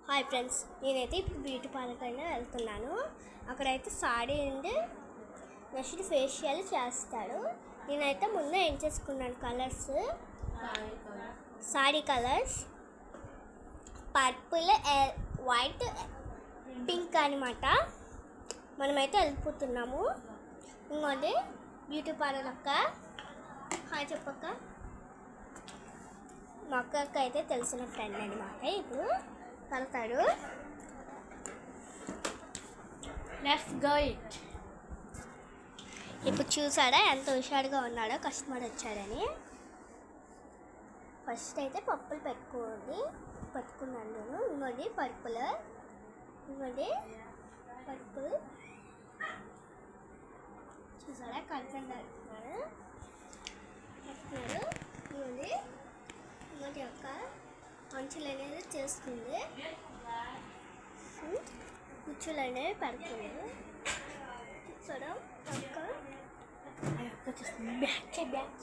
Hi friends, నేనైతే ఇప్పుడు beauty parlour అయినా వెళ్తున్నాను. అక్కడైతే సాడీ అండ్ నెక్స్ట్ ఫేషియల్ చేస్తాడు. నేనైతే ముందే ఏం చేసుకున్నాను colours, saree colours purple, white, pink అనమాట. మనమైతే వెళ్ళిపోతున్నాము. ఇంకోటి బ్యూటీ పార్లర్ అక్క. హాయ్ చెప్పక్క. మా అక్కకి అయితే తెలిసిన ఫ్రెండ్ అనమాట. ఇప్పుడు కలుతాడు. Let's go it. ఇప్పుడు చూసాడా ఎంత హుషారుగా ఉన్నాడో కస్టమర్ వచ్చాడని. ఫస్ట్ అయితే పప్పులు పెట్టుకున్నాను నేను. ఇంకోటి పర్పుల్, ఇంకోటి పర్పుల్. చూసాడా కలుతున్నాడు. ఇంకోటి యొక్క అంచులు అనేది చేస్తుంది, కుచ్చులు అనేవి పెడుతుంది. చూసాడా అక్క. బ్యాక్